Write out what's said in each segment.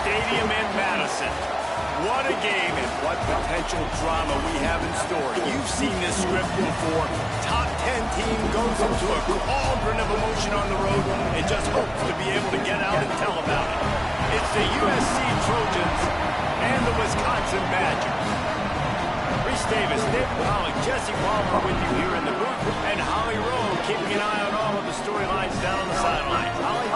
Stadium in Madison. What a game and what potential drama we have in store. You've seen this script before. Top 10 team goes into a cauldron of emotion on the road and just hopes to be able to get out and tell about it. It's the USC Trojans and the Wisconsin Badgers. Reese Davis, David Pollock, Jesse Palmer with you here in the booth, and Holly Rowe keeping an eye on all of the storylines down on the sideline. Holly?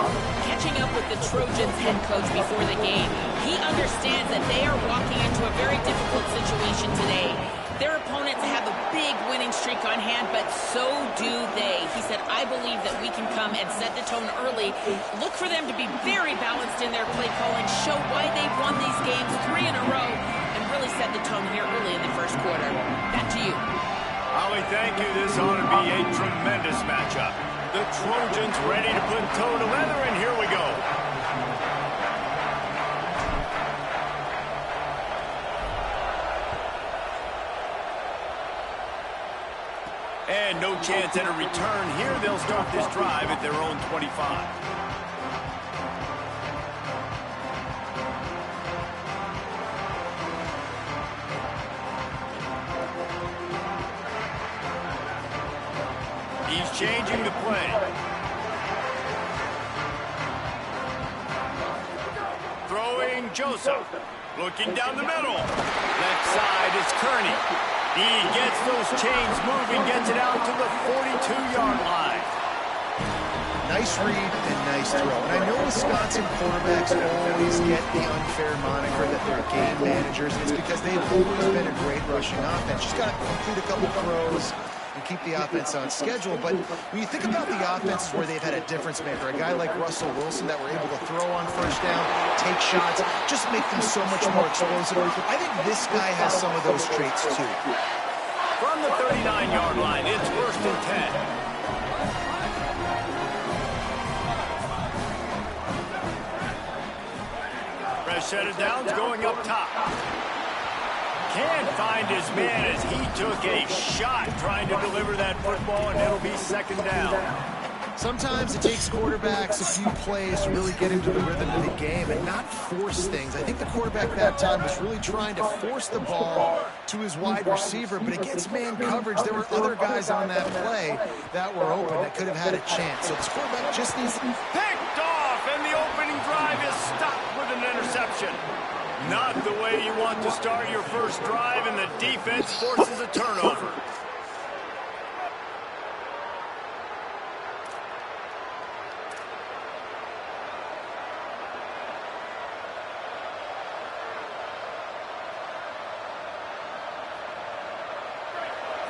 Catching up with the Trojans head coach before the game, he understands that they are walking into a very difficult situation today. Their opponents have a big winning streak on hand, but so do they. He said, I believe that we can come and set the tone early. Look for them to be very balanced in their play calling, show why they've won these games 3 in a row, and really set the tone here early in the first quarter. Back to you. Holly, thank you. This ought to be a tremendous matchup. The Trojans ready to put toe to leather, and here we go. And no chance at a return here. They'll start this drive at their own 25. He's changing the play. Throwing Joseph. Looking down the middle. Left side is Kearney. He gets those chains moving, gets it out to the 42-yard line. Nice read and nice throw. And I know Wisconsin quarterbacks always get the unfair moniker that they're game managers. It's because they've always been a great rushing offense. Just got to complete a couple throws and keep the offense on schedule. But when you think about the offenses where they've had a difference maker, a guy like Russell Wilson that were able to throw on first down, take shots, just make them so much more explosive. I think this guy has some of those traits too. From the 39-yard line, it's 1st and 10. Fresh set of downs going up top. Can't find his man as he took a shot trying to deliver that football, and it'll be 2nd down. Sometimes it takes quarterbacks a few plays to really get into the rhythm of the game and not force things. I think the quarterback that time was really trying to force the ball to his wide receiver, but against man coverage, there were other guys on that play that were open that could have had a chance. So this quarterback just needs to... Picked off, and the opening drive is stopped with an interception. Not the way you want to start your first drive, and the defense forces a turnover.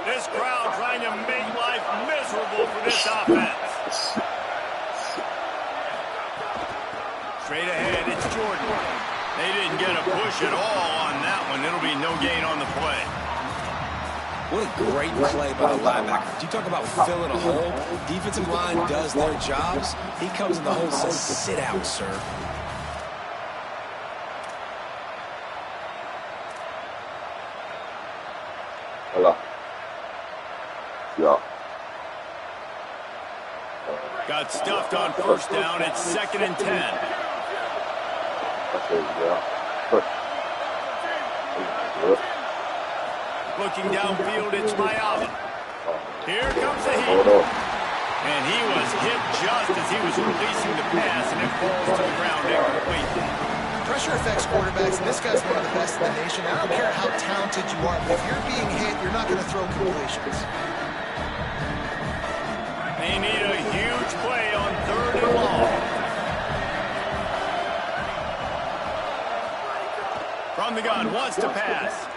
This crowd trying to make life miserable for this offense. Straight ahead, it's Jordan. They didn't get a push at all on that one. It'll be no gain on the play. What a great play by the linebacker. You talk about filling a hole. Defensive line does their jobs. He comes in the hole and says, sit out, sir. Hello. Yeah. Got stuffed on first down. It's 2nd and 10. Looking downfield, it's Mayala. Here comes the heat. And he was hit just as he was releasing the pass, and it falls to the ground incomplete. Pressure affects quarterbacks, and this guy's one of the best in the nation. I don't care how talented you are, but if you're being hit, you're not going to throw completions. They need a huge play on 3rd and long. From the gun, wants to pass.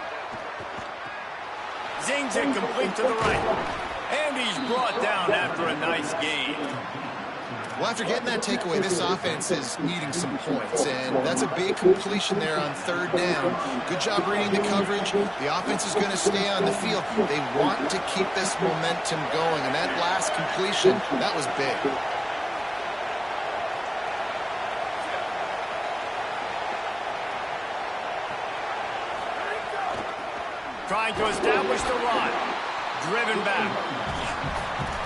Zings it complete to the right. And he's brought down after a nice gain. Well, after getting that takeaway, this offense is needing some points, and that's a big completion there on 3rd down. Good job reading the coverage. The offense is going to stay on the field. They want to keep this momentum going, and that last completion, that was big. Trying to establish the run. Driven back.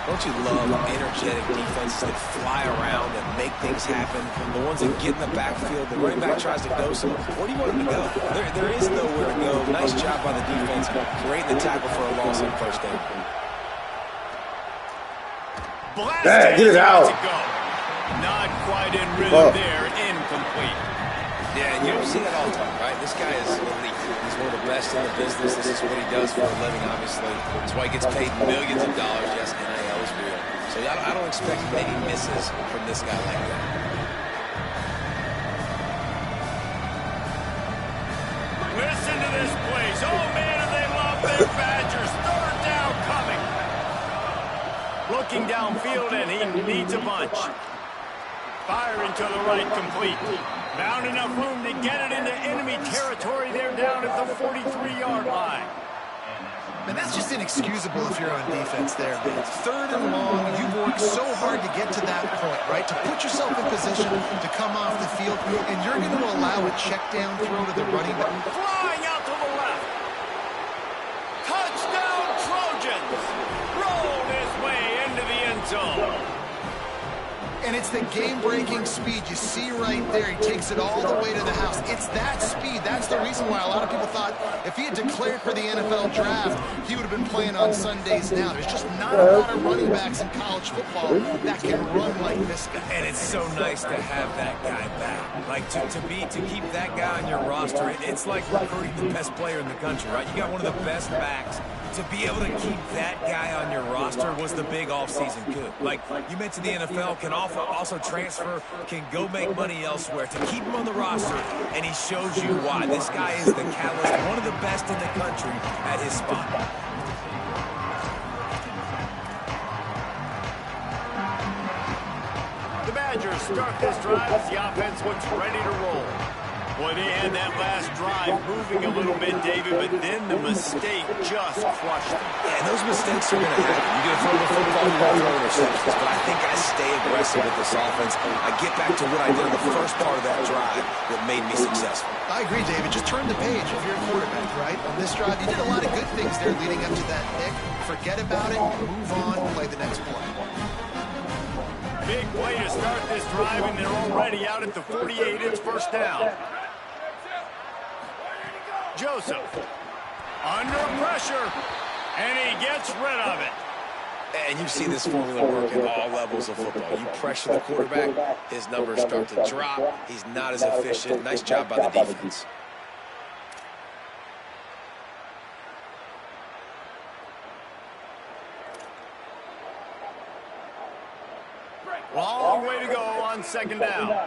Don't you love energetic defenses that fly around and make things happen? The ones that get in the backfield, the running back tries to go somewhere. Where do you want him to go? There is nowhere to go. Nice job by the defense. Great in the tackle for a loss on first down. Dad, get it out. Not quite in rhythm there. Incomplete. Yeah, and you don't see that all the time, right? This guy is elite. He's one of the best in the business. This is what he does for a living, obviously. That's why he gets paid millions of dollars. Yes, NIL is real. So I don't expect many misses from this guy like that. Listen to this place. Oh, man, do they love their Badgers. Third down coming. Looking downfield, and he needs a bunch. Firing to the right, complete. Found enough room to get it into enemy territory. They're down at the 43-yard line. And that's just inexcusable if you're on defense there, man. Third and long, you've worked so hard to get to that point, right? To put yourself in position to come off the field, and you're going to allow a check down throw to the running back. Flying out to the left. Touchdown, Trojans. Rolled his way into the end zone. And it's the game-breaking speed you see right there. He takes it all the way to the house. It's that speed. That's the reason why a lot of people thought if he had declared for the NFL draft, he would have been playing on Sundays now. There's just not a lot of running backs in college football that can run like this guy. And it's so nice to have that guy back. Like, to keep that guy on your roster, it's like recruiting the best player in the country, right? You got one of the best backs. To be able to keep that guy on your roster was the big offseason coup. Like you mentioned, the NFL can also transfer, can go make money elsewhere. To keep him on the roster, and he shows you why. This guy is the catalyst, one of the best in the country at his spot. The Badgers start this drive as the offense looks ready to roll. Well, they had that last drive moving a little bit, David, but then the mistake just crushed them. Yeah, and those mistakes are going to happen. You're going to throw the football, you're going to throw interceptions, but I think I stay aggressive with this offense. I get back to what I did in the first part of that drive that made me successful. I agree, David. Just turn the page if you're a quarterback, right? On this drive, you did a lot of good things there leading up to that pick. Forget about it, move on, play the next play. Big play to start this drive, and they're already out at the 48. It's first down. Joseph under pressure, and he gets rid of it. And you see this formula work at all levels of football. You pressure the quarterback, his numbers start to drop. He's not as efficient. Nice job by the defense. Long way to go on second down.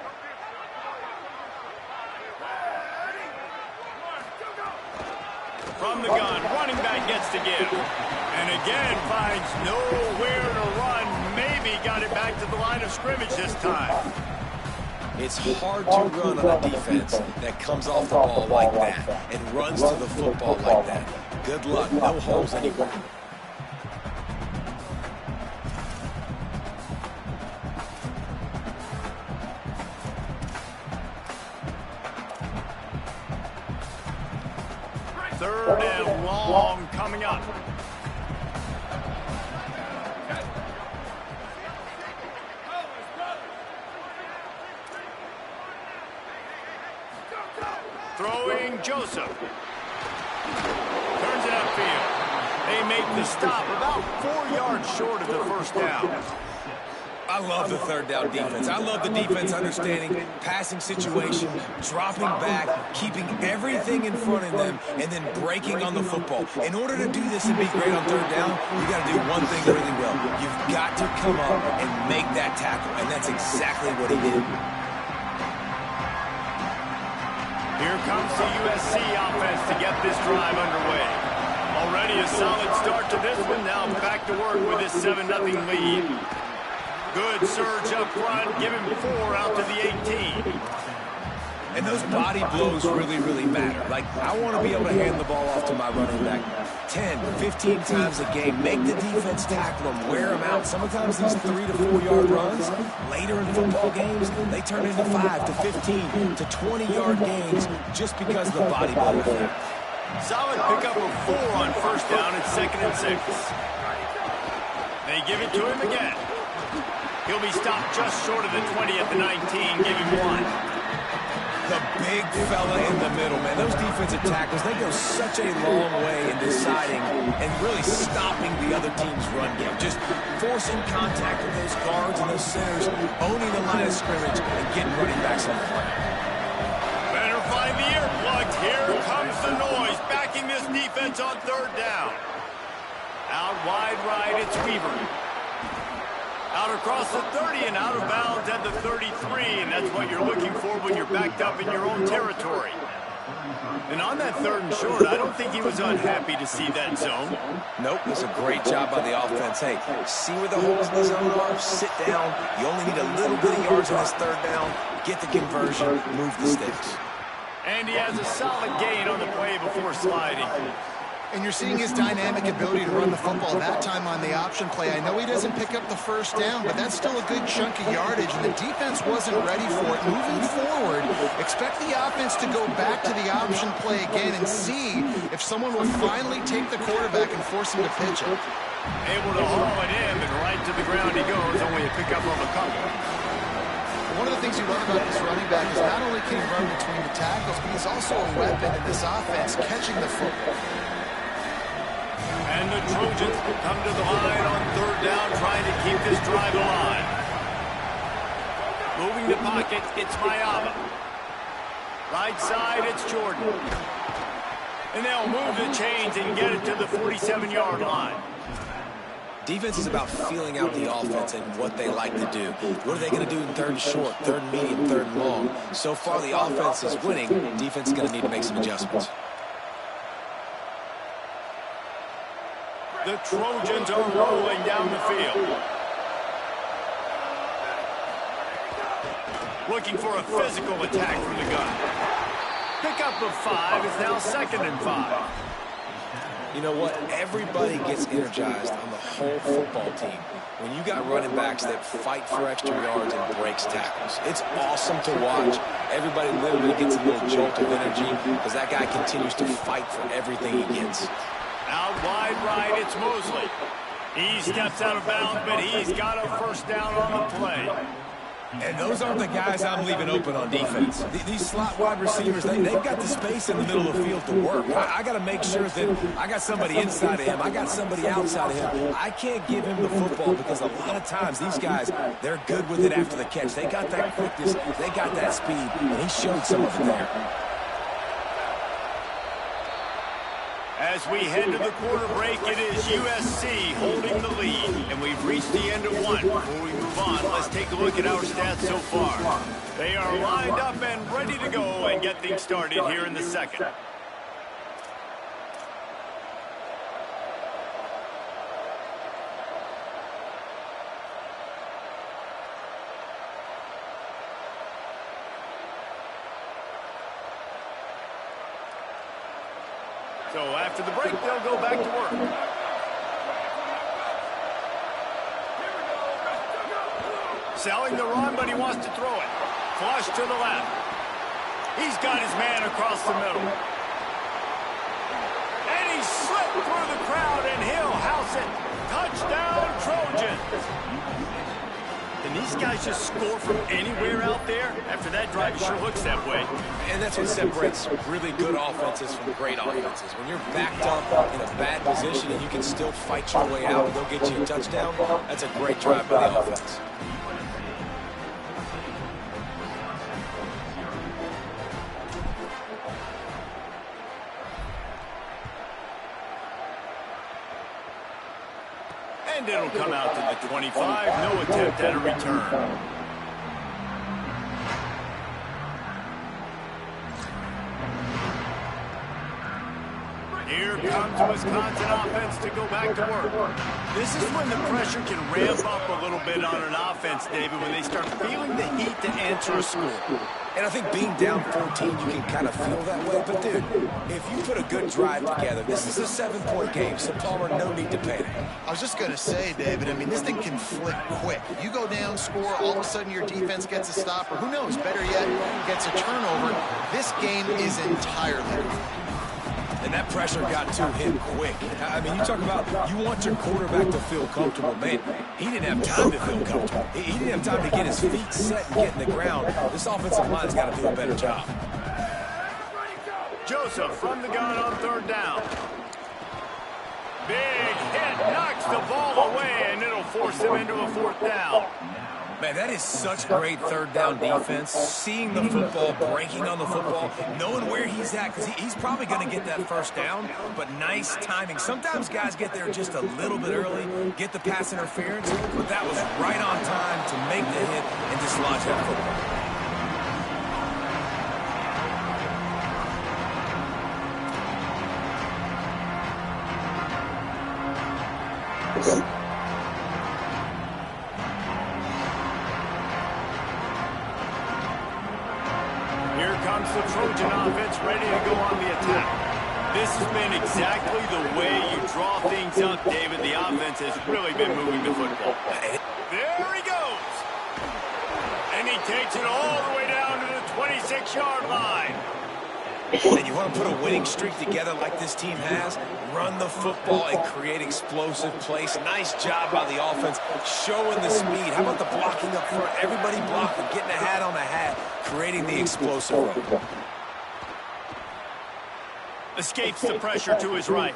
From the gun, running back gets to give. And again, finds nowhere to run. Maybe got it back to the line of scrimmage this time. It's hard to run on a defense that comes off the ball like that and runs to the football like that. Good luck. No holes anywhere. Third and long coming up. Throwing Joseph. Turns it upfield. They make the stop about 4 yards short of the first down. I love the third down defense. I love the defense understanding passing situation, dropping back, keeping everything in front of them, and then breaking on the football. In order to do this and be great on third down, you got to do one thing really well. You've got to come up and make that tackle, and that's exactly what he did. Here comes the USC offense to get this drive underway. Already a solid start to this one. Now back to work with this 7-0 lead. Good surge up front, give him 4 out to the 18. And those body blows really, really matter. Like, I want to be able to hand the ball off to my running back 10, 15 times a game. Make the defense tackle them, wear them out. Sometimes these 3 to 4 yard runs, later in football games, they turn into 5 to 15 to 20-yard gains just because of the body blow effect. Solid pickup of 4 on first down. It's 2nd and 6. They give it to him again. He'll be stopped just short of the 20 at the 19. Give him 1. The big fella in the middle, man. Those defensive tackles, they go such a long way in deciding and really stopping the other team's run game. Just forcing contact with those guards and those centers, owning the line of scrimmage, and getting running backs on the play. Better find the earplugs. Here comes the noise, backing this defense on 3rd down. Out wide right, it's Weaver. Out across the 30 and out of bounds at the 33, and that's what you're looking for when you're backed up in your own territory. And on that 3rd and short, I don't think he was unhappy to see that zone. Nope, it's a great job by the offense. Hey, see where the holes in the zone are, sit down. You only need a little bit of yards on this 3rd down. Get the conversion, move the sticks. And he has a solid gain on the play before sliding. And you're seeing his dynamic ability to run the football that time on the option play. I know he doesn't pick up the 1st down, but that's still a good chunk of yardage, and the defense wasn't ready for it. Moving forward, expect the offense to go back to the option play again and see if someone will finally take the quarterback and force him to pitch it. Able to haul it in, and right to the ground he goes, only a pickup of a couple. One of the things you love about this running back is not only can he run between the tackles, but he's also a weapon in this offense, catching the football. And the Trojans come to the line on 3rd down, trying to keep this drive alive. Moving the pocket, it's Mayama. Right side, it's Jordan. And they'll move the chains and get it to the 47-yard line. Defense is about feeling out the offense and what they like to do. What are they going to do in 3rd and short, 3rd and medium, 3rd and long? So far, the offense is winning. Defense is going to need to make some adjustments. The Trojans are rolling down the field. Looking for a physical attack from the gun. Pickup of 5 is now 2nd and 5. You know what? Everybody gets energized on the whole football team when you got running backs that fight for extra yards and breaks tackles. It's awesome to watch. Everybody literally gets a little jolt of energy because that guy continues to fight for everything he gets. Out wide right, it's Mosley. He steps out of bounds, but he's got a 1st down on the play. And those aren't the guys I'm leaving open on defense. These slot wide receivers, they've got the space in the middle of the field to work. I got to make sure that I got somebody inside of him. I got somebody outside of him. I can't give him the football because a lot of times these guys, they're good with it after the catch. They got that quickness. They got that speed. And he showed some of it there. As we head to the quarter break, it is USC holding the lead. And we've reached the end of 1. Before we move on, let's take a look at our stats so far. They are lined up and ready to go and get things started here in the 2nd. So after the break, they'll go back to work. Selling the run, but he wants to throw it. Flush to the left. He's got his man across the middle. And he slipped through the crowd, and he'll house it. Touchdown, Trojans. And these guys just score from anywhere out there. After that drive, it sure looks that way. And that's what separates really good offenses from great offenses. When you're backed up in a bad position and you can still fight your way out and go get you a touchdown, that's a great drive by the offense. And it'll come out to the 25. No attempt at a return. Here comes Wisconsin offense to go back to work. This is when the pressure can ramp up a little bit on an offense, David, when they start feeling the heat to answer a score. And I think being down 14, you can kind of feel that way. But, dude, if you put a good drive together, this is a 7-point game, so Palmer, no need to panic. I was just going to say, David, I mean, this thing can flip quick. You go down, score, all of a sudden your defense gets a stop, or who knows, better yet, gets a turnover. This game is entirely different. And And that pressure got to him quick. I mean, you talk about you want your quarterback to feel comfortable. Man, he didn't have time to feel comfortable. He didn't have time to get his feet set and get in the ground. This offensive line's got to do a better job. Joseph from the gun on third down. Big hit, knocks the ball away, and it'll force him into a fourth down. Man, that is such great third down defense. Seeing the football, breaking on the football, knowing where he's at, because he's probably going to get that first down, but nice timing. Sometimes guys get there just a little bit early, get the pass interference, but that was right on time to make the hit and dislodge that football. Here comes the Trojan offense ready to go on the attack. This has been exactly the way you draw things up, David. The offense has really been moving the football. There he goes. And he takes it all the way down to the 26-yard line. And you want to put a winning streak together like this team has, run the football and create explosive plays. Nice job by the offense, showing the speed. How about the blocking up front? Everybody blocking, getting a hat on a hat, creating the explosive run. Escapes the pressure to his right.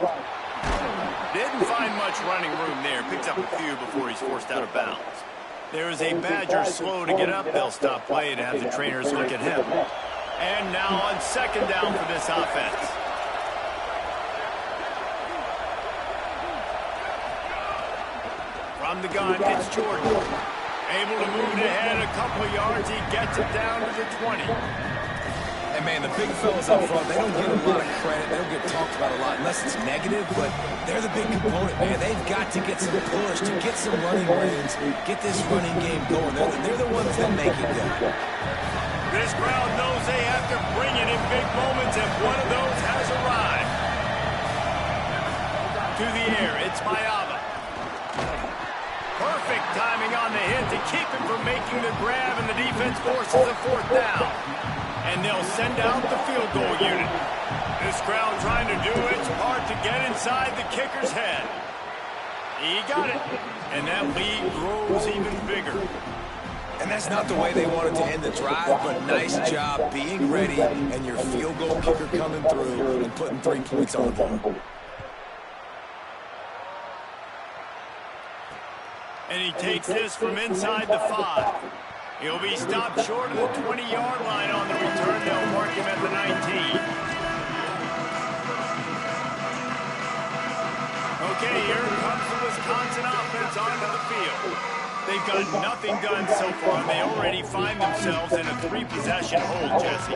Didn't find much running room there. Picks up a few before he's forced out of bounds. There is a Badger slow to get up. They'll stop playing and have the trainers look at him. And now on second down for this offense. From the gun, it's Jordan. Able to move it ahead a couple of yards. He gets it down to the 20. And, man, the big fellas up front, they don't get a lot of credit. They don't get talked about a lot unless it's negative, but they're the big component, man. They've got to get some push, to get some running lanes, get this running game going. They're the ones that make it go. This crowd knows they have to bring it in big moments, and one of those has arrived. To the air, it's Mayava. Perfect timing on the hit to keep him from making the grab, and the defense forces a fourth down. And they'll send out the field goal unit. This crowd trying to do its part to get inside the kicker's head. He got it, and that lead grows even bigger. And that's not the way they wanted to end the drive, but nice job being ready and your field goal kicker coming through and putting 3 points on the board. And he takes this from inside the 5. He'll be stopped short of the 20-yard line on the return. They'll mark him at the 19. Okay, here comes the Wisconsin offense onto the field. They've got nothing done so far, and they already find themselves in a 3-possession hold, Jesse.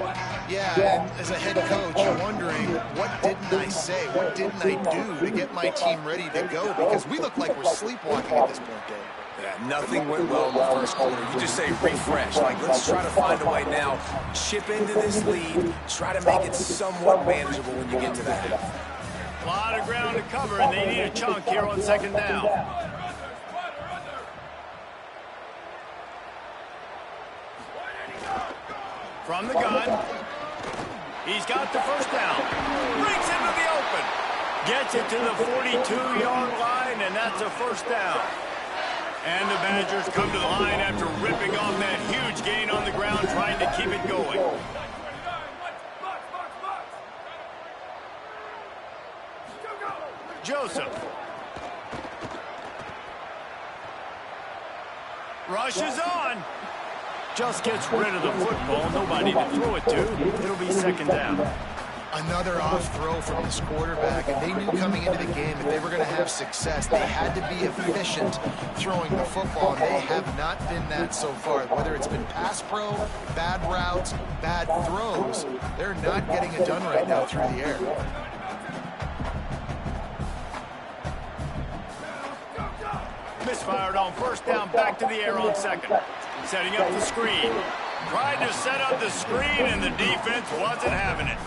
Yeah, and as a head coach, you're wondering, what didn't I say? What didn't I do to get my team ready to go? Because we look like we're sleepwalking at this point, Dave. Yeah, nothing went well in the first quarter. You just say refresh. Like, let's try to find a way now. Chip into this lead. Try to make it somewhat manageable when you get to the half. A lot of ground to cover, and they need a chunk here on second down. From the gun. He's got the first down. Breaks into the open. Gets it to the 42-yard line, and that's a first down. And the Badgers come to the line after ripping off that huge gain on the ground, trying to keep it going. Joseph. Rushes on. Just gets rid of the football. Nobody to throw it to. It'll be second down. Another off throw from this quarterback, and they knew coming into the game if they were going to have success, they had to be efficient throwing the football, and they have not been that so far. Whether it's been pass pro, bad routes, bad throws, they're not getting it done right now through the air. Misfired on first down, back to the air on second. Setting up the screen. Tried to set up the screen, and the defense wasn't having it.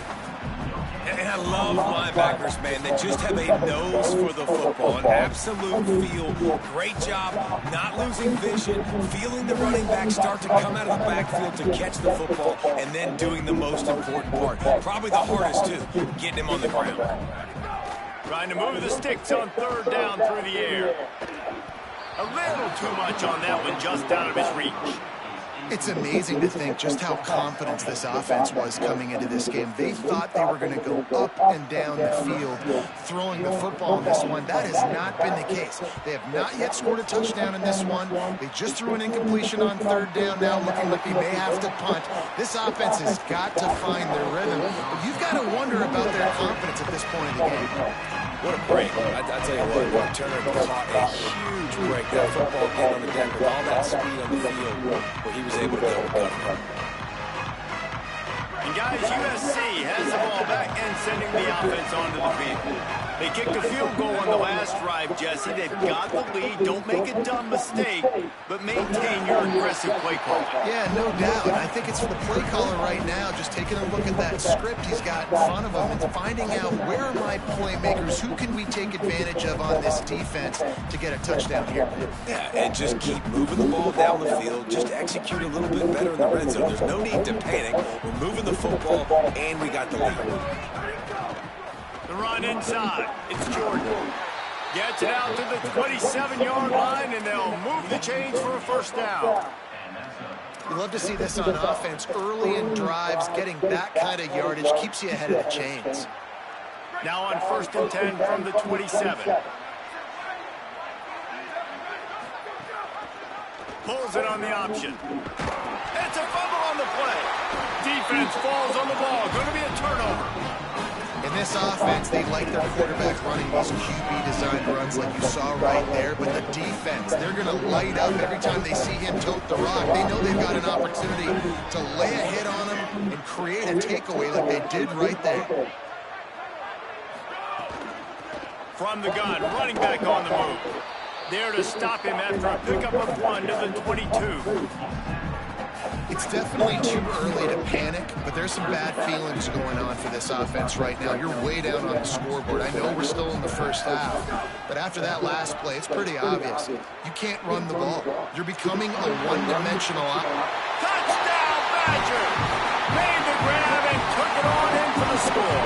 And I love linebackers, man. They just have a nose for the football, an absolute feel. Great job not losing vision, feeling the running back start to come out of the backfield to catch the football, and then doing the most important part. Probably the hardest, too, getting him on the ground. Trying to move the sticks on third down through the air. A little too much on that one, just out of his reach. It's amazing to think just how confident this offense was coming into this game. They thought they were going to go up and down the field throwing the football in this one. That has not been the case. They have not yet scored a touchdown in this one. They just threw an incompletion on third down now, looking like they may have to punt. This offense has got to find their rhythm. But you've got to wonder about their confidence at this point in the game. What a break. I tell you what, Turner caught a huge break. That football getting on the deck with all that speed on the field where he was able to go with government. And guys, USC has the ball back and sending the offense onto the field. They kicked a field goal on the last drive, Jesse. They've got the lead. Don't make a dumb mistake, but maintain your aggressive play call. Yeah, no doubt. I think it's for the play caller right now, just taking a look at that script he's got in front of him and finding out where are my playmakers, who can we take advantage of on this defense to get a touchdown here. Yeah, and just keep moving the ball down the field. Just execute a little bit better in the red zone. There's no need to panic. We're moving the football, and we got the lead. The run inside. It's Jordan. Gets it out to the 27-yard line, and they'll move the chains for a first down. You love to see this on offense. Early in drives, getting that kind of yardage keeps you ahead of the chains. Now on 1st and 10 from the 27. Pulls it on the option. It's a fumble on the play. Defense falls on the ball. Going to be a turnover. In this offense, they like their quarterback running these QB-designed runs like you saw right there, but the defense, they're going to light up every time they see him tote the rock. They know they've got an opportunity to lay a hit on him and create a takeaway like they did right there. From the gun, running back on the move. There to stop him after a pickup of 1 to the 22. It's definitely too early to panic, but there's some bad feelings going on for this offense right now. You're way down on the scoreboard. I know we're still in the first half, but after that last play, it's pretty obvious. You can't run the ball. You're becoming a one-dimensional offense. Touchdown, Badger! Made the grab and took it on in for the score.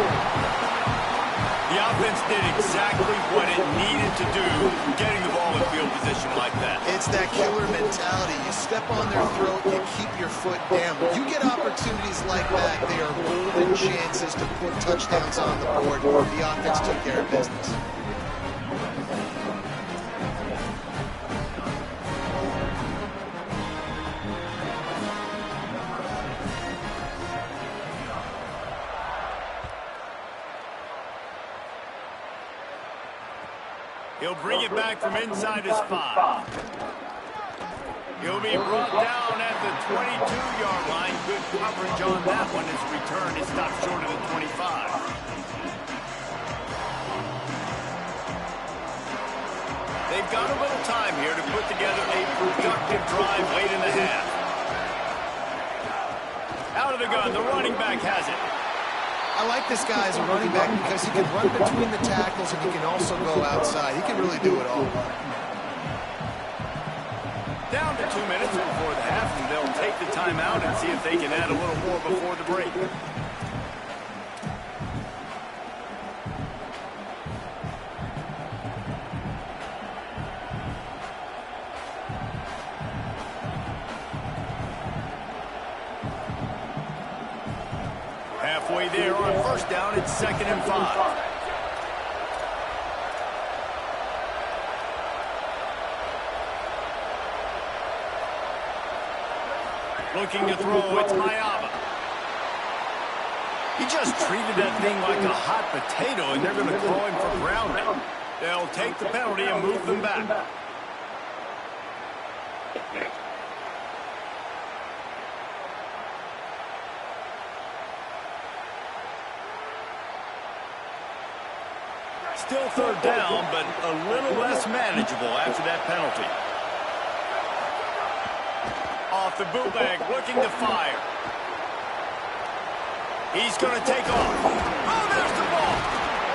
The offense did exactly what it needed to do, getting the ball in field position like that. It's that killer mentality. You step on their throat, you keep your foot down. When you get opportunities like that, they are golden chances to put touchdowns on the board. The offense took care of business. He'll bring it back from inside his 5. He'll be brought down at the 22-yard line. Good coverage on that one. His return is stopped short of the 25. They've got a little time here to put together a productive drive late in the half. Out of the gun, the running back has it. I like this guy as a running back because he can run between the tackles and he can also go outside. He can really do it all. Down to 2 minutes before the half, and they'll take the timeout and see if they can add a little more before the break. Halfway there on first down, it's 2nd and 5. Looking to throw, it's Mayaba. He just treated that thing like a hot potato, and they're going to throw him for grounding. They'll take the penalty and move them back. Still 3rd down, but a little less manageable after that penalty. Off the bootleg, looking to fire. He's going to take off. Oh, there's the ball.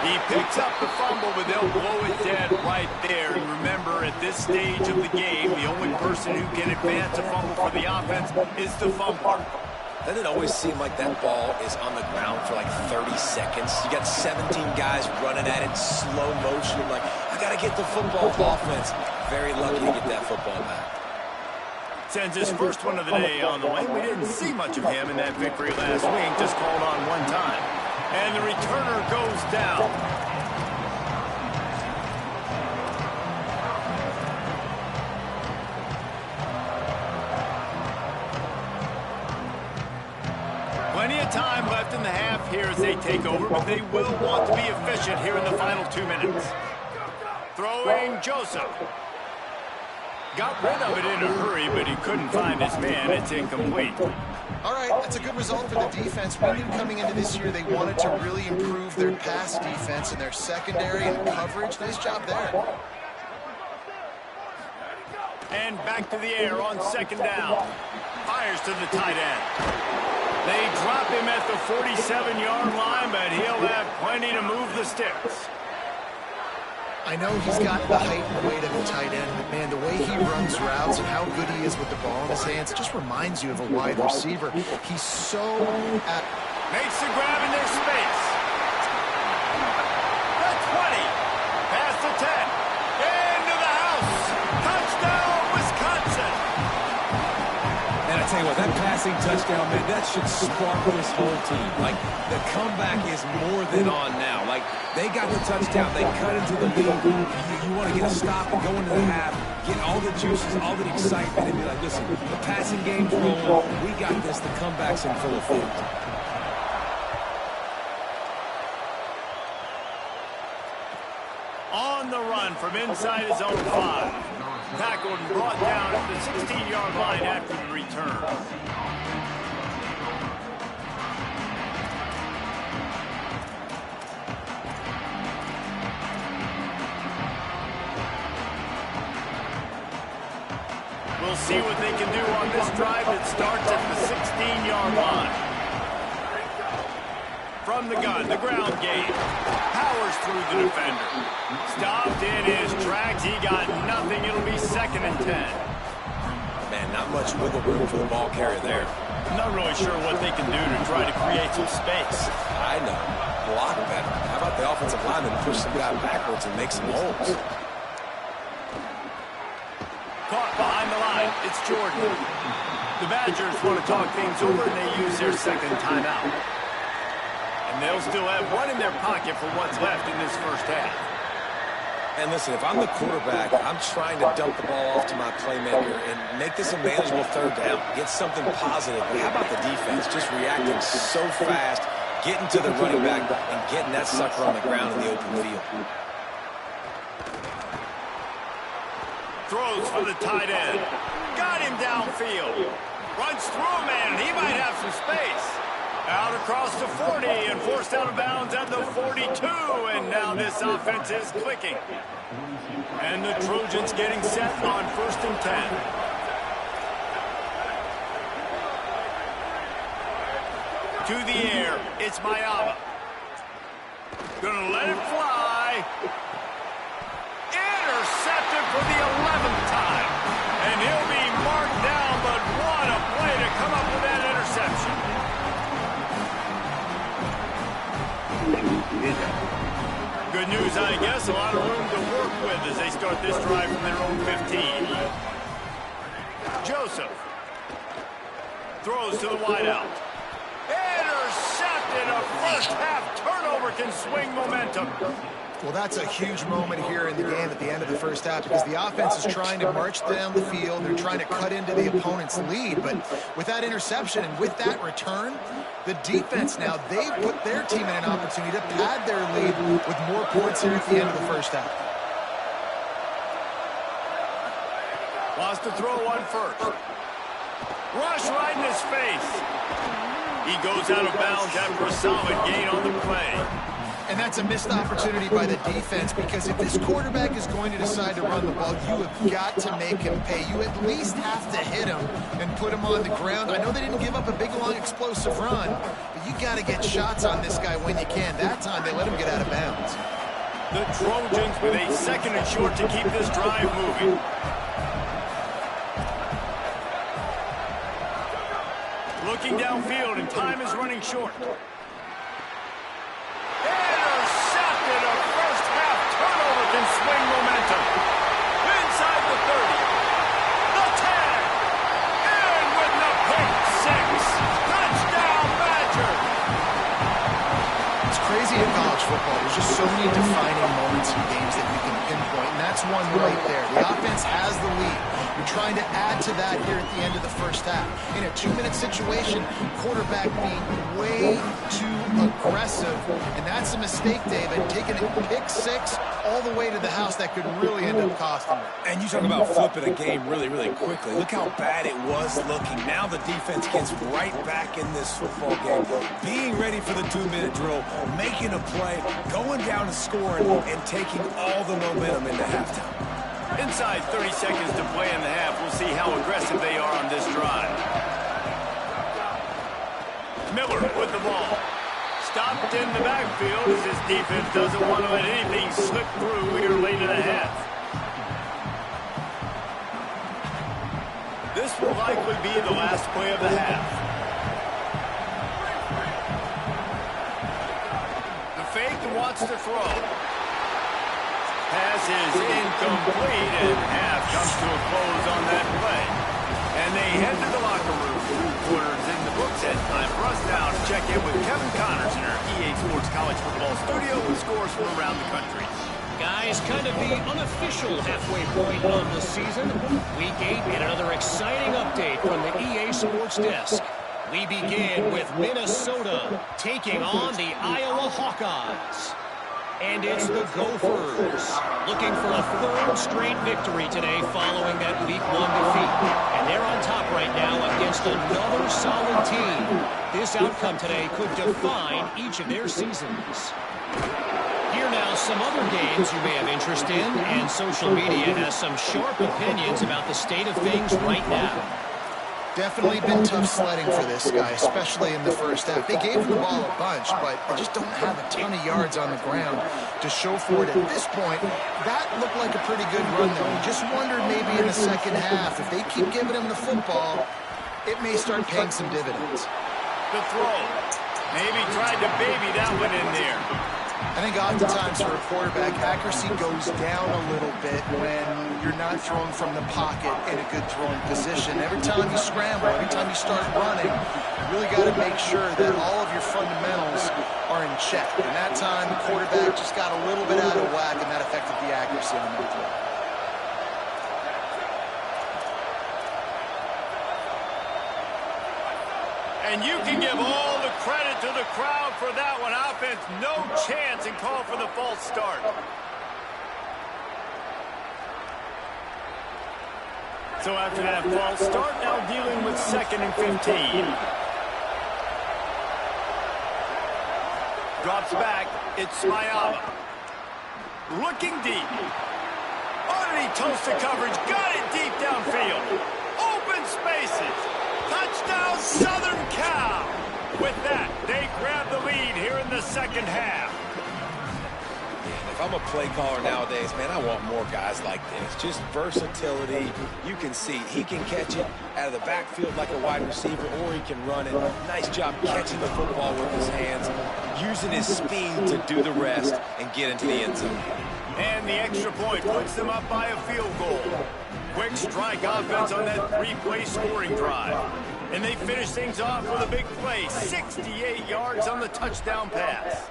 He picks up the fumble, but they'll blow it dead right there. And remember, at this stage of the game, the only person who can advance a fumble for the offense is the fumbler. Doesn't it always seem like that ball is on the ground for like 30 seconds? You got 17 guys running at it, slow motion. Like, I got to get the football offense. Very lucky to get that football back. Sends his first one of the day on the way. We didn't see much of him in that victory last week, just called on one time. And the returner goes down. Plenty of time left in the half here as they take over, but they will want to be efficient here in the final 2 minutes. Throwing Joseph. Got rid of it in a hurry, but he couldn't find his man. It's incomplete. All right, that's a good result for the defense. We knew coming into this year they wanted to really improve their pass defense and their secondary and coverage. Nice job there. And back to the air on second down. Fires to the tight end. They drop him at the 47-yard line, but he'll have plenty to move the sticks. I know he's got the height and weight of a tight end, but man, the way he runs routes and how good he is with the ball in his hands, it just reminds you of a wide receiver. He's so... Makes the grab in their space. The 20. Past the 10. Into the house. Touchdown, Wisconsin. And I tell you what, that passing touchdown, man, that should spark this whole team. Like, the comeback is more than on now. Like, they got the touchdown. They cut into the lead. You want to get a stop and go into the half, get all the juices, all the excitement, and be like, listen, the passing game's rolling. We got this. The comeback's in full effect. On the run from inside his own 5. Tackled and brought down at the 16-yard line after the return. We'll see what they can do on this drive that starts at the 16-yard line. From the gun, the ground game. Powers through the defender. Stopped in his tracks. He got nothing. It'll be 2nd and 10. Man, not much wiggle room for the ball carrier there. I'm not really sure what they can do to try to create some space. I know. Block better. How about the offensive lineman push some guy backwards and make some holes? Caught behind the line. It's Jordan. The Badgers want to talk things over, and they use their second timeout. And they'll still have one in their pocket for what's left in this first half. And listen, if I'm the quarterback, I'm trying to dump the ball off to my playmaker and make this a manageable 3rd down. Get something positive. But how about the defense? Just reacting so fast, getting to the running back, and getting that sucker on the ground in the open field. Throws for the tight end. Got him downfield. Runs through a man, and he might have some space. Out across the 40 and forced out of bounds at the 42. And now this offense is clicking. And the Trojans getting set on 1st and 10. To the air, it's Mayaba. Gonna let it fly. Intercepted for the 11th time. And he'll be marked down, but what a play to come up with that interception. Good news, I guess. A lot of room to work with as they start this drive from their own 15. Joseph throws to the wideout. Intercepted. A first-half turnover can swing momentum. Well, that's a huge moment here in the game at the end of the first half because the offense is trying to march down the field. They're trying to cut into the opponent's lead. But with that interception and with that return, the defense now, they've put their team in an opportunity to pad their lead with more points here at the end of the first half. Wants to throw one first. Rush right in his face. He goes out of bounds after a solid gain on the play. And that's a missed opportunity by the defense, because if this quarterback is going to decide to run the ball, you have got to make him pay. You at least have to hit him and put him on the ground. I know they didn't give up a big, long, explosive run, but you got to get shots on this guy when you can. That time, they let him get out of bounds. The Trojans with a 2nd and short to keep this drive moving. Looking downfield, and time is running short. Intercepted. A first-half turnover can swing momentum. Inside the 30. The 10. And with the pick 6. Touchdown, Badger. It's crazy in college football. There's just so many defining moments in games that you can pinpoint, and that's one right there. The offense has the lead. You're trying to add to that here at the end of the first half. In a 2-minute situation, quarterback being way too aggressive, and that's a mistake, David. Taking a pick 6 all the way to the house, that could really end up costing them. And you talk about flipping a game really, really quickly. Look how bad it was looking. Now the defense gets right back in this football game, being ready for the 2-minute drill, making a play, going down and scoring, and taking all the momentum into halftime. Inside 30 seconds to play in the half. We'll see how aggressive they are on this drive. Miller with the ball. Stopped in the backfield as his defense doesn't want to let anything slip through here late in the half. This will likely be the last play of the half. The fake wants to throw. Pass is incomplete, and half comes to a close on that play. And they head to the locker room. 2 quarters in the books, and time for us now to check in with Kevin Connors in our EA Sports College Football studio with scores from around the country. Guys, kind of the unofficial halfway point of the season. Week 8 and another exciting update from the EA Sports desk. We begin with Minnesota taking on the Iowa Hawkeyes. And it's the Gophers looking for a 3rd straight victory today following that Week 1 defeat. And they're on top right now against another solid team. This outcome today could define each of their seasons. Here now, some other games you may have interest in, and social media has some sharp opinions about the state of things right now. Definitely been tough sledding for this guy, especially in the first half. They gave him the ball a bunch, but they just don't have a ton of yards on the ground to show for it at this point. That looked like a pretty good run, though. You just wondered maybe in the second half, if they keep giving him the football, it may start paying some dividends. The throw. Maybe tried to baby that one in there. I think oftentimes for a quarterback, accuracy goes down a little bit when you're not throwing from the pocket in a good throwing position. Every time you scramble, every time you start running, you really got to make sure that all of your fundamentals are in check. And that time, the quarterback just got a little bit out of whack, and that affected the accuracy on that throw. And you can give all the credit to the crowd for that one. Offense, no chance, and call for the false start. So after that false start, now dealing with 2nd and 15. Drops back. It's Smayala. Looking deep. Underneath toasted coverage. Got it deep downfield. Open spaces. Touchdown, Southern Cal. With that, they grab the lead here in the second half. If I'm a play caller nowadays, man, I want more guys like this. Just versatility. You can see he can catch it out of the backfield like a wide receiver, or he can run it. Nice job catching the football with his hands, using his speed to do the rest and get into the end zone. And the extra point puts them up by a field goal. Quick strike offense on that 3-play scoring drive. And they finish things off with a big play. 68 yards on the touchdown pass.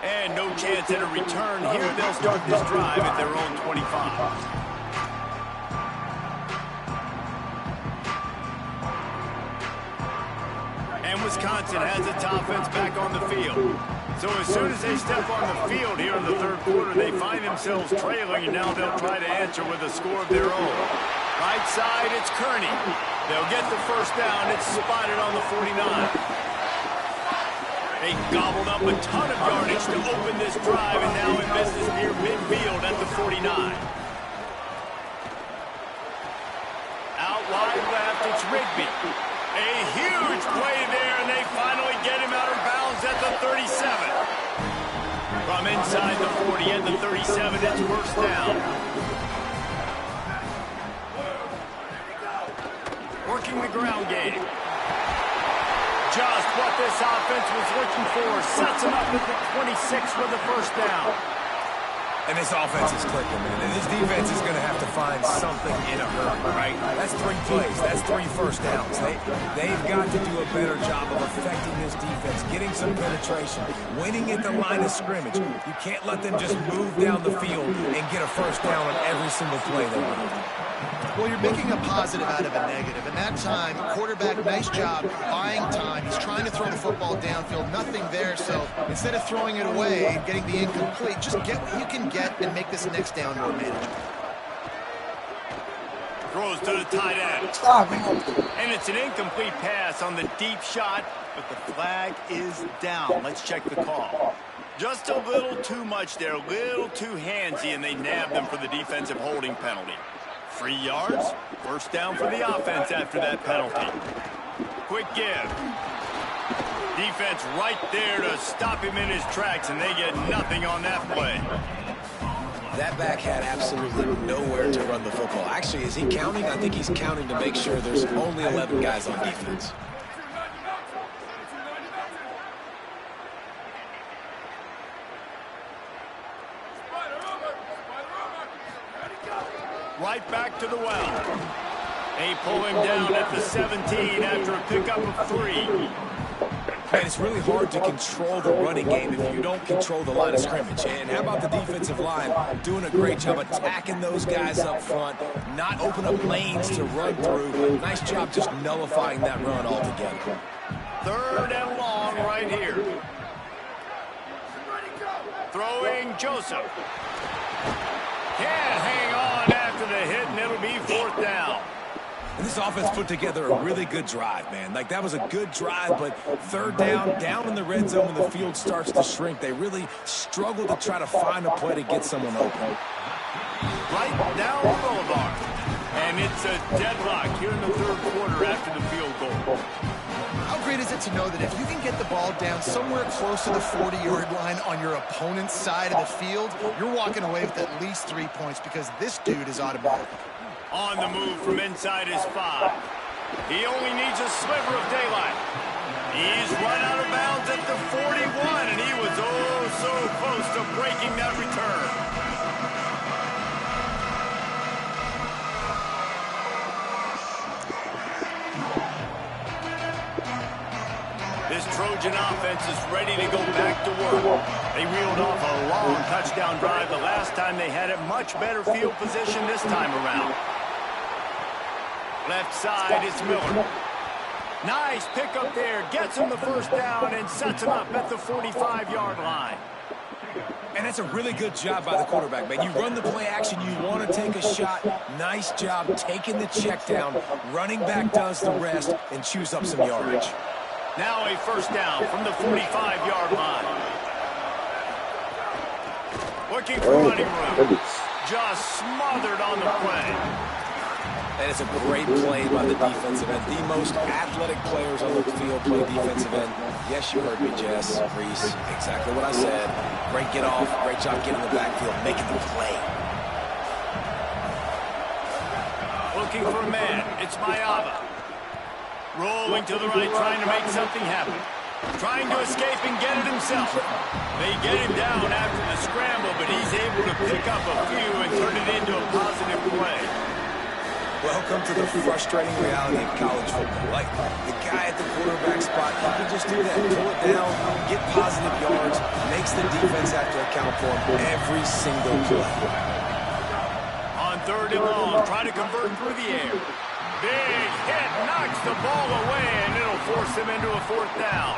And no chance at a return here. They'll start this drive at their own 25. And Wisconsin has its offense back on the field. So as soon as they step on the field here in the third quarter, they find themselves trailing, and now they'll try to answer with a score of their own. Right side, it's Kearney. They'll get the first down. It's spotted on the 49. They gobbled up a ton of yardage to open this drive, and now in business near midfield at the 49. Out wide left, it's Rigby. A huge play there, and they finally get him out of bounds at the 37. From inside the 40 and the 37, it's first down. Working the ground game. Just what this offense was looking for. Sets him up at the 26 for the first down. And this offense is clicking, man. And this defense is going to have to find something in a hurry, right? That's 3 plays. That's 3 first downs. They've got to do a better job of affecting this defense, getting some penetration, winning at the line of scrimmage. You can't let them just move down the field and get a first down on every single play they run. Well, you're making a positive out of a negative. And that time, quarterback, nice job buying time. He's trying to throw the football downfield. Nothing there. So instead of throwing it away and getting the incomplete, just get what you can get and make this next down more manageable. Throws to the tight end. And it's an incomplete pass on the deep shot, but the flag is down. Let's check the call. Just a little too much there, a little too handsy, and they nabbed them for the defensive holding penalty. 3 yards, first down for the offense after that penalty. Quick give. Defense right there to stop him in his tracks, and they get nothing on that play. That back had absolutely nowhere to run the football. Actually, is he counting? I think he's counting to make sure there's only 11 guys on defense. Right back to the well. They pull him down at the 17 after a pickup of 3. Man, it's really hard to control the running game if you don't control the line of scrimmage. And how about the defensive line doing a great job attacking those guys up front, not open up lanes to run through. Nice job just nullifying that run altogether. 3rd and long right here. Throwing Joseph. Can't hang on after the hit, and it'll be 4th down. And this offense put together a really good drive, man. Like, that was a good drive, but 3rd down in the red zone when the field starts to shrink. They really struggle to try to find a play to get someone open. Right down the boulevard. And it's a deadlock here in the 3rd quarter after the field goal. How great is it to know that if you can get the ball down somewhere close to the 40-yard line on your opponent's side of the field, you're walking away with at least 3 points because this dude is automatic. On the move from inside his 5. He only needs a sliver of daylight. He's run out of bounds at the 41, and he was oh so close to breaking that return. This Trojan offense is ready to go back to work. They reeled off a long touchdown drive the last time they had it. Much better field position this time around. Left side, it's Miller. Nice pickup there. Gets him the first down and sets him up at the 45-yard line. And that's a really good job by the quarterback, man. You run the play action, you want to take a shot. Nice job taking the check down. Running back does the rest and chews up some yardage. Now a first down from the 45-yard line. Looking for running room. Just smothered on the play. And it's a great play by the defensive end. The most athletic players on the field play defensive end. Yes, you heard me, Jess, Reese. Exactly what I said. Great get off. Great job getting the backfield, making the play. Looking for a man. It's Mayava. Rolling to the right, trying to make something happen. Trying to escape and get it himself. They get him down after the scramble, but he's able to pick up a few and turn it into a positive play. Welcome to the frustrating reality of college football. Like, the guy at the quarterback spot, he can just do that. Pull it down, get positive yards, makes the defense have to account for him every single play. On 3rd and long, trying to convert through the air. Big hit, knocks the ball away, and it'll force him into a 4th down.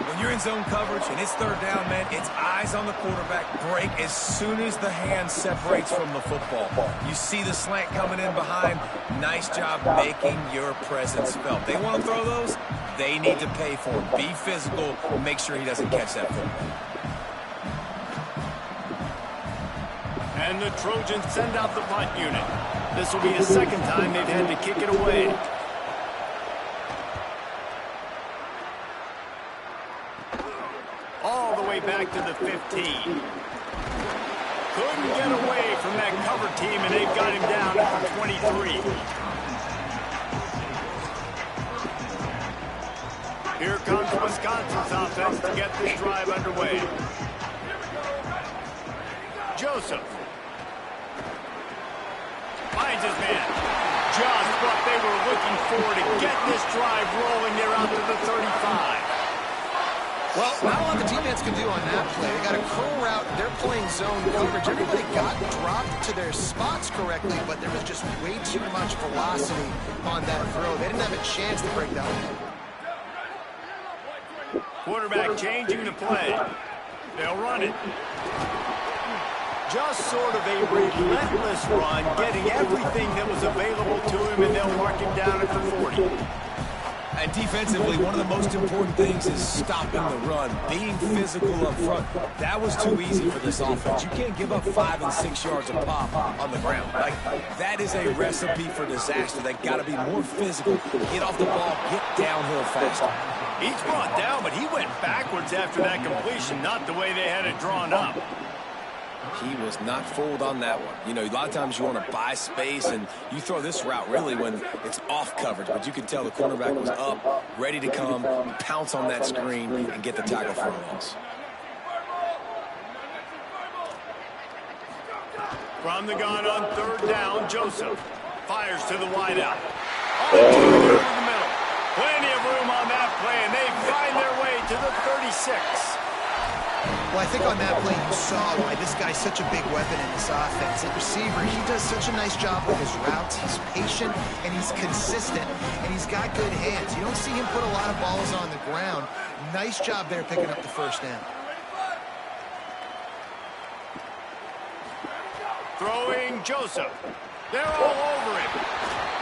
When you're in zone coverage and it's 3rd down, man, it's eyes on the quarterback. Break as soon as the hand separates from the football. You see the slant coming in behind. Nice job making your presence felt. They want to throw those. They need to pay for him. Be physical and make sure he doesn't catch that football. And the Trojans send out the punt unit. This will be the second time they've had to kick it away. All the way back to the 15. Couldn't get away from that cover team, and they've got him down at the 23. Here comes Wisconsin's offense to get this drive underway. Joseph finds his man. Just what they were looking for to get this drive rolling. They're out to the 35. Well, not a lot the defense can do on that play. They got a curl route. They're playing zone coverage. Everybody got dropped to their spots correctly, but there was just way too much velocity on that throw. They didn't have a chance to break that one. Quarterback changing the play. They'll run it. Just sort of a relentless run, getting everything that was available to him, and they'll mark him down at the 40. And defensively, one of the most important things is stopping the run, being physical up front. That was too easy for this offense. You can't give up 5 and 6 yards of pop on the ground. Like, that is a recipe for disaster. They got to be more physical, get off the ball, get downhill faster. He's brought down, but he went backwards after that completion, not the way they had it drawn up. He was not fooled on that one. You know, a lot of times you want to buy space, and you throw this route really when it's off coverage. But you can tell the cornerback was up, ready to come, pounce on that screen, and get the tackle for a loss. From the gun on third down, Joseph fires to the wideout. Over the middle. Plenty of room on that play, and they find their way to the 36. Well, I think on that play you saw why this guy's such a big weapon in this offense. At receiver, he does such a nice job with his routes. He's patient, and he's consistent, and he's got good hands. You don't see him put a lot of balls on the ground. Nice job there picking up the first down. Throwing Joseph. They're all over him.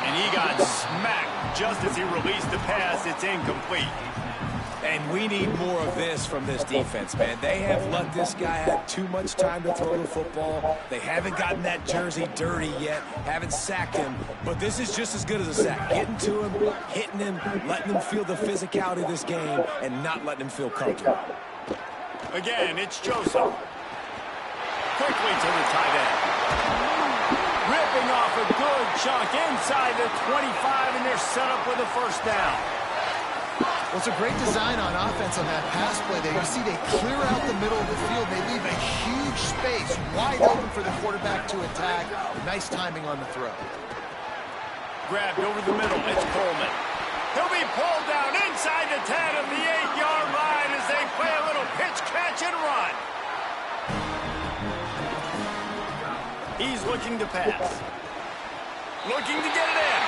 And he got smacked just as he released the pass. It's incomplete. And we need more of this from this defense, man. They have let this guy have too much time to throw the football. They haven't gotten that jersey dirty yet, haven't sacked him. But this is just as good as a sack. Getting to him, hitting him, letting him feel the physicality of this game, and not letting him feel comfortable. Again, it's Joseph. Quickly to the tight end. Ripping off a good chunk inside the 25, and they're set up with a first down. Well, it's a great design on offense on that pass play there. You see they clear out the middle of the field. They leave a huge space wide open for the quarterback to attack. Nice timing on the throw. Grabbed over the middle. It's Coleman. He'll be pulled down inside the 10 of the 8-yard line as they play a little pitch, catch, and run. He's looking to pass. Looking to get it in.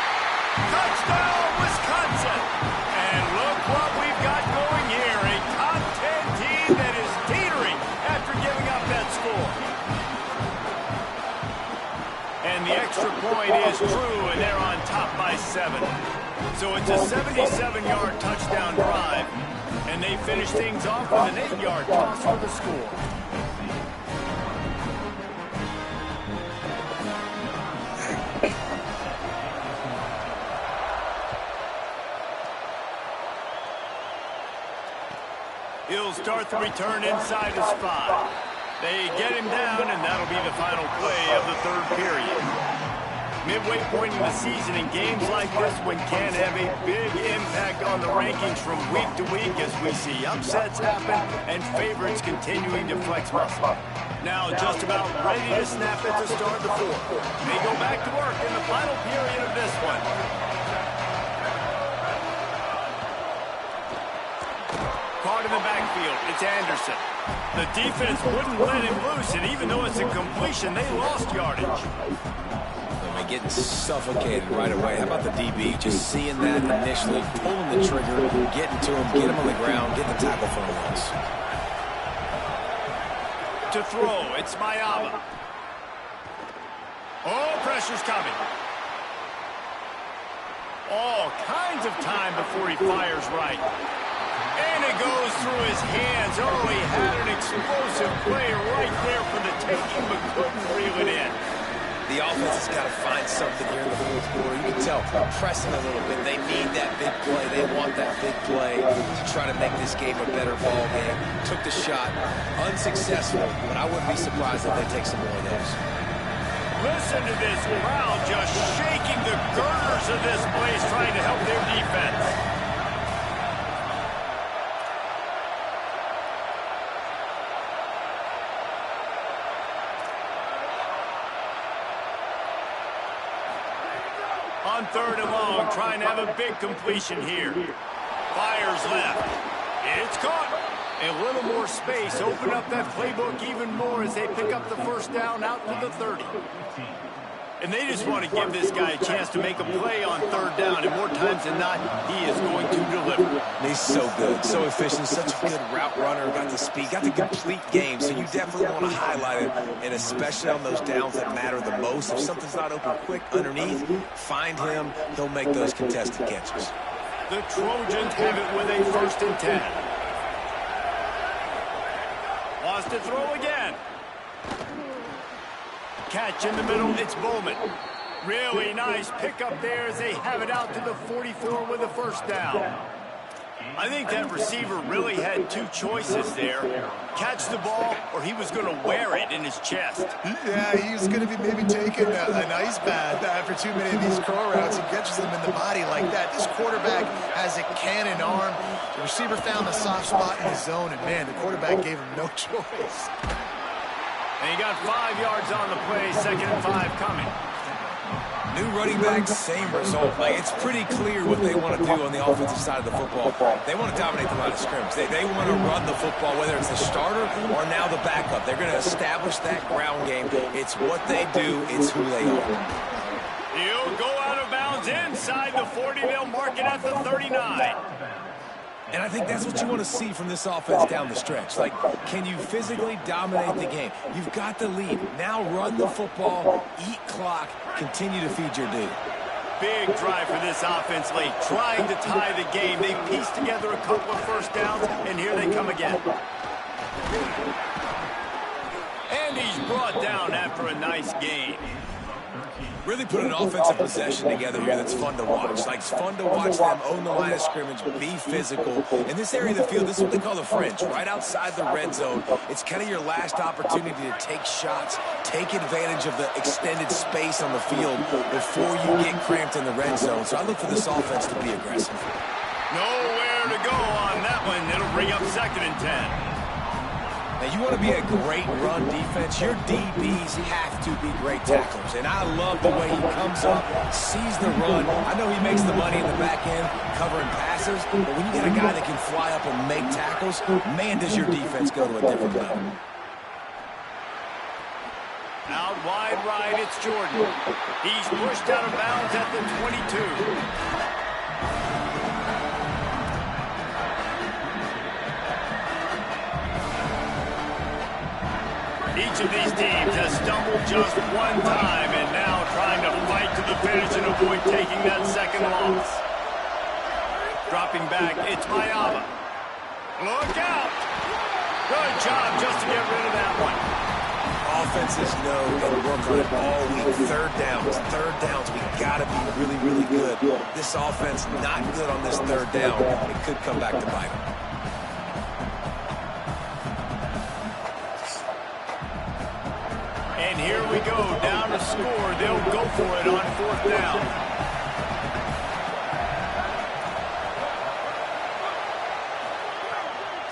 Touchdown, Wisconsin. And look what we've got going here. A top 10 team that is teetering after giving up that score. And the extra point is true, and they're on top by 7. So it's a 77-yard touchdown drive, and they finish things off with an 8-yard toss for the score. He'll start the return inside his 5. They get him down, and that'll be the final play of the third period. Midway point in the season, in games like this one can have a big impact on the rankings from week to week as we see upsets happen and favorites continuing to flex muscle. Now just about ready to snap it to start the fourth. They go back to work in the final period of this one. Caught in the backfield, it's Anderson. The defense wouldn't let him loose, and even though it's a completion, they lost yardage. I mean, getting suffocated right away. How about the DB just seeing that initially, pulling the trigger, getting to him, get him on the ground, get the tackle for a loss. To throw, it's Mayava. Oh, pressure's coming. All kinds of time before he fires right. And it goes through his hands. Oh, he had an explosive play right there for the taking, but couldn't reel it in. The offense has got to find something here in the fourth quarter. You can tell, pressing a little bit. They need that big play. They want that big play to try to make this game a better ball game. Took the shot, unsuccessful, but I wouldn't be surprised if they take some more of those. Listen to this crowd just shaking the girders of this place, trying to help their defense. On 3rd and long, trying to have a big completion here. Fires left. It's caught. A little more space. Open up that playbook even more as they pick up the first down out to the 30. And they just want to give this guy a chance to make a play on 3rd down. And more times than not, he is going to deliver. He's so good, so efficient, such a good route runner, got the speed, got the complete game. So you definitely want to highlight it, and especially on those downs that matter the most. If something's not open quick underneath, find him. He'll make those contested catches. The Trojans have it with a 1st and 10. Wants to throw again. Catch in the middle, it's Bowman. Really nice pickup there as they have it out to the 44 with a 1st down. I think that receiver really had 2 choices there. Catch the ball, or he was going to wear it in his chest. Yeah, he was going to be maybe taking an ice bath after too many of these curl routes. He catches them in the body like that. This quarterback has a cannon arm. The receiver found the soft spot in his zone, and man, the quarterback gave him no choice. And he got 5 yards on the play, 2nd and 5 coming. New running back, same result. Like, it's pretty clear what they want to do on the offensive side of the football. They want to dominate the line of scrimmage. They want to run the football, whether it's the starter or now the backup. They're going to establish that ground game. It's what they do. It's who they are. He'll go out of bounds inside the 40. They'll mark it at the 39. And I think that's what you want to see from this offense down the stretch. Like, can you physically dominate the game? You've got the lead. Now run the football, eat clock, continue to feed your dude. Big drive for this offense late, trying to tie the game. They pieced together a couple of 1st downs, and here they come again. And he's brought down after a nice gain. Really put an offensive possession together here that's fun to watch. Like, it's fun to watch them own the line of scrimmage, be physical. In this area of the field, this is what they call the fringe, right outside the red zone. It's kind of your last opportunity to take shots, take advantage of the extended space on the field before you get cramped in the red zone. So I look for this offense to be aggressive. Nowhere to go on that one. It'll bring up 2nd and 10. Now, you want to be a great run defense, your DBs have to be great tacklers. And I love the way he comes up, sees the run. I know he makes the money in the back end covering passes, but when you get a guy that can fly up and make tackles, man, does your defense go to a different level. Out wide right, it's Jordan. He's pushed out of bounds at the 22. Each of these teams has stumbled just one time and now trying to fight to the finish and avoid taking that 2nd loss. Dropping back, it's Mayaba. Look out! Good job just to get rid of that one. Offenses know and work on it all week. 3rd downs. We got to be really, really good. This offense not good on this 3rd down. It could come back to bite them. And here we go, down to score. They'll go for it on 4th down.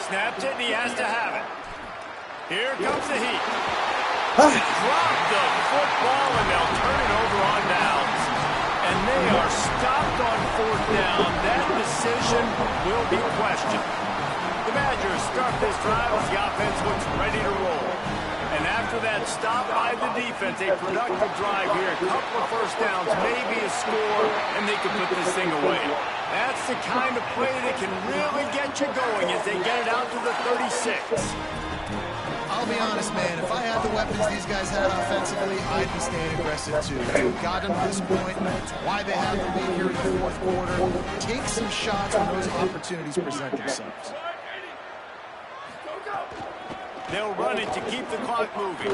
Snapped it, and he has to have it. Here comes the heat. Drop the football, and they'll turn it over on downs. And they are stopped on 4th down. That decision will be questioned. The Badgers start this drive as the offense looks ready to roll. And after that stop by the defense, a productive drive here, a couple of 1st downs, maybe a score, and they can put this thing away. That's the kind of play that can really get you going as they get it out to the 36. I'll be honest, man. If I had the weapons these guys had offensively, I'd be staying aggressive too. They've gotten to this point. It's why they have the lead here in the fourth quarter. Take some shots when those opportunities present themselves. They'll run it to keep the clock moving.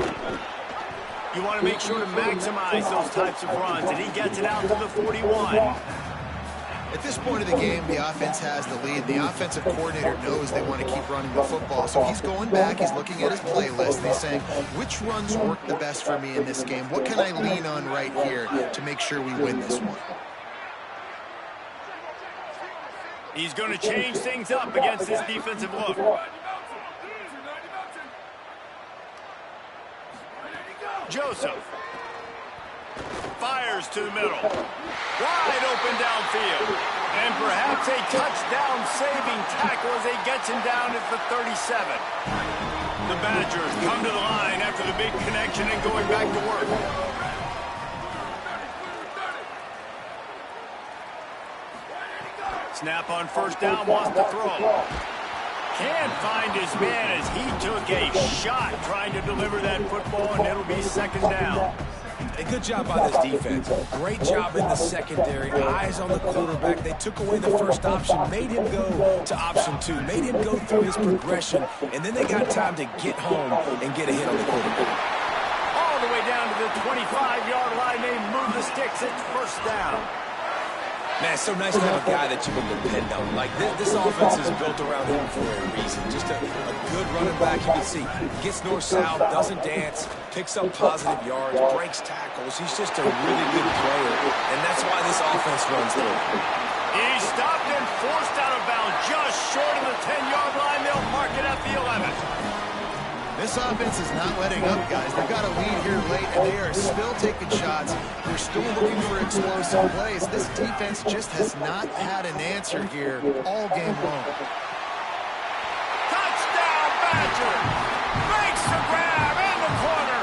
You want to make sure to maximize those types of runs, and he gets it out to the 41. At this point of the game, the offense has the lead. The offensive coordinator knows they want to keep running the football. So he's going back, he's looking at his playlist, and he's saying, which runs work the best for me in this game? What can I lean on right here to make sure we win this one? He's going to change things up against this defensive look. Joseph fires to the middle. Wide open downfield. And perhaps a touchdown-saving tackle as he gets him down at the 37. The Badgers come to the line after the big connection and going back to work. Snap on first down, wants to throw. Can't find his man as he took a shot trying to deliver that football, and it'll be second down. A good job by this defense. Great job in the secondary. Eyes on the quarterback. They took away the first option, made him go to option 2, made him go through his progression, and then they got time to get home and get a hit on the quarterback. All the way down to the 25-yard line. They move the sticks. It's first down. Man, it's so nice to have a guy that you can depend on. Like, this offense is built around him for a reason. Just a good running back. You can see gets north-south, doesn't dance, picks up positive yards, breaks tackles. He's just a really good player, and that's why this offense runs through. He's stopped and forced out of bounds just short of the 10-yard line. They'll mark it at the 11. This offense is not letting up, guys. They've got a lead here late, and they are still taking shots. They're still looking for explosive plays. This defense just has not had an answer here all game long. Touchdown, Badger! Makes the grab in the corner.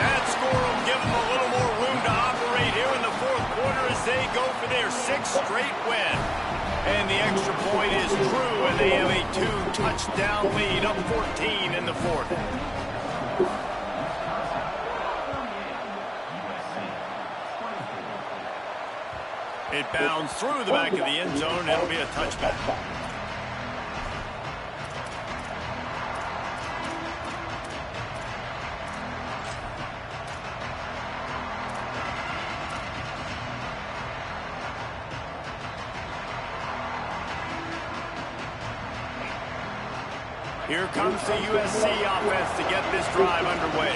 That score will give them a little more room to operate here in the fourth quarter as they go for their 6th straight win. And the extra point is true, and they have a 2-touchdown lead, up 14 in the fourth. It bounds through the back of the end zone. It'll be a touchback. Here comes the USC offense to get this drive underway.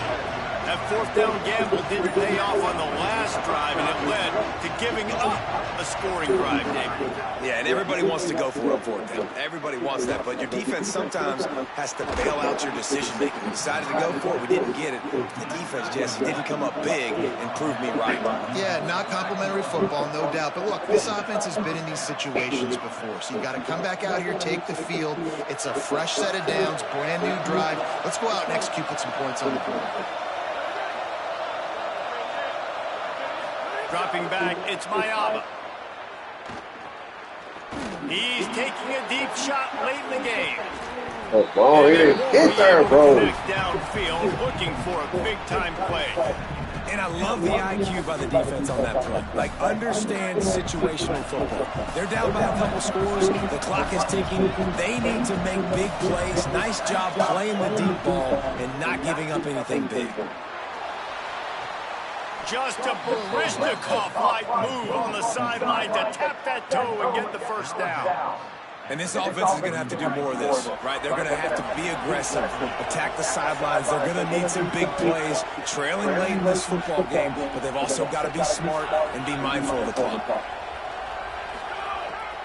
That fourth down gamble didn't pay off on the last drive, and it led to giving up a scoring drive, David. Yeah, and everybody wants to go for a fourth down. Everybody wants that, but your defense sometimes has to bail out your decision-making. We decided to go for it. We didn't get it. The defense, Jesse, didn't come up big and prove me right. Yeah, not complimentary football, no doubt. But look, this offense has been in these situations before, so you got to come back out here, take the field. It's a fresh set of downs, brand new drive. Let's go out and execute, put some points on the board. Dropping back, it's Mayaba. He's taking a deep shot late in the game. Oh, he didn't hit there, bro. Downfield, looking for a big-time play. And I love the IQ by the defense on that play. Like, understand situational football. They're down by a couple scores. The clock is ticking. They need to make big plays. Nice job playing the deep ball and not giving up anything big. Just a Barishnikov-like move on the sideline to tap that toe and get the first down. And this offense is going to have to do more of this, right? They're going to have to be aggressive, attack the sidelines. They're going to need some big plays, trailing late in this football game, but they've also got to be smart and be mindful of the clock.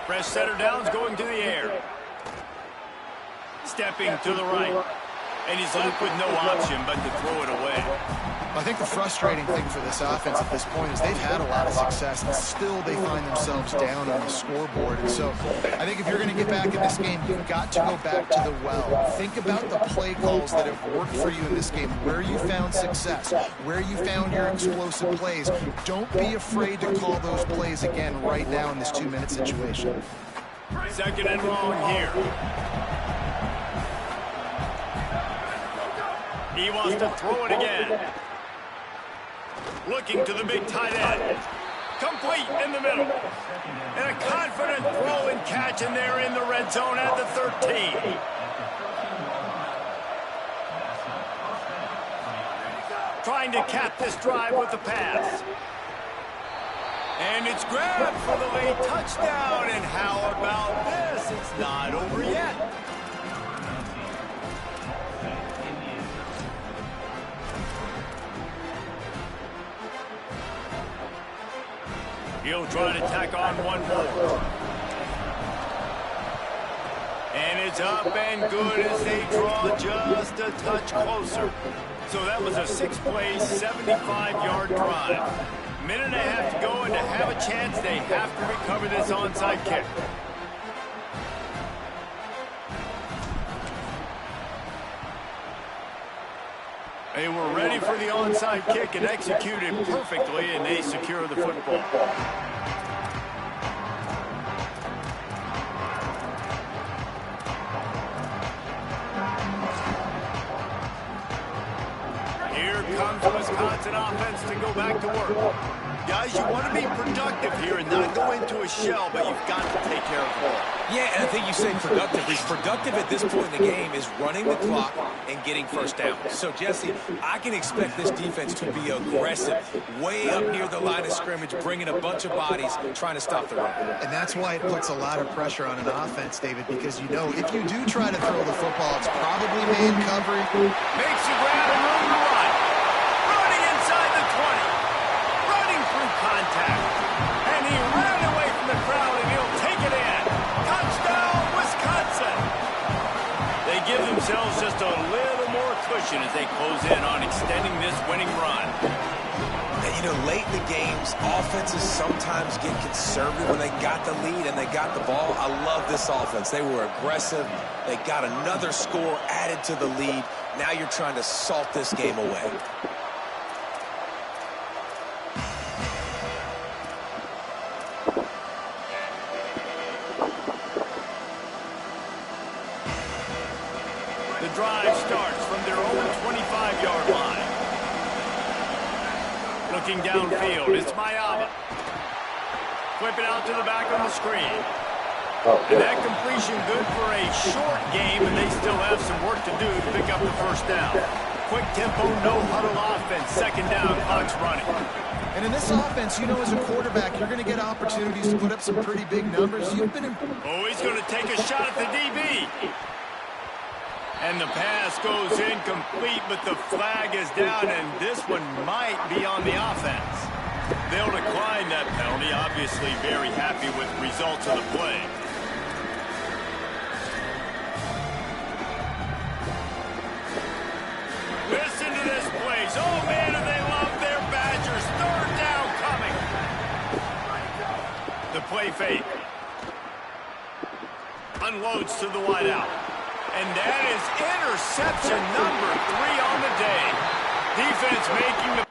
Fresh setter downs going to the air. Stepping to the right. And he's left with no option but to throw it away. I think the frustrating thing for this offense at this point is they've had a lot of success, and still they find themselves down on the scoreboard. And so I think if you're going to get back in this game, you've got to go back to the well. Think about the play calls that have worked for you in this game, where you found success, where you found your explosive plays. Don't be afraid to call those plays again right now in this 2-minute situation. Second and long here. He wants to throw it again. Looking to the big tight end. Complete in the middle. And a confident throw and catch, and they're in the red zone at the 13. Trying to cap this drive with the pass. And it's grabbed for the late touchdown. And how about this? It's not over yet. He'll try to tack on one more. And it's up and good as they draw just a touch closer. So that was a 6-play, 75-yard drive. Minute and a half to go, and to have a chance, they have to recover this onside kick. They were ready for the onside kick and executed perfectly, and they secure the football. Here comes Wisconsin offense to go back to work. Guys, you want to be productive here and not go into a shell, but you've got to take care of the ball. Yeah, and I think you say productive. He's productive at this point in the game is running the clock and getting first down. So, Jesse, I can expect this defense to be aggressive, way up near the line of scrimmage, bringing a bunch of bodies, trying to stop the run. And that's why it puts a lot of pressure on an offense, David, because you know if you do try to throw the football, it's probably man coverage. Makes a grab and room to run. Running inside the 20. Running through contact. And he ran away from the crowd, and he'll take it in. Touchdown, Wisconsin. They give themselves just a little more cushion as they close in on extending this winning run. And, you know, late in the games, offenses sometimes get conservative when they got the lead and they got the ball. I love this offense. They were aggressive. They got another score added to the lead. Now you're trying to salt this game away. The drive starts from their own 25-yard line. Looking downfield, it's Mayaba. Flip it out to the back on the screen. And that completion good for a short game, and they still have some work to do to pick up the first down. Quick tempo, no huddle offense. Second down, clock's running. And in this offense, you know, as a quarterback, you're going to get opportunities to put up some pretty big numbers. You've been in... Oh, he's going to take a shot at the DB. And the pass goes incomplete, but the flag is down, and this one might be on the offense. They'll decline that penalty, obviously very happy with results of the play. Listen to this place. Oh, man, and they love their Badgers. Third down coming. The play fake. Unloads to the wideout. And that is interception number 3 on the day. Defense making the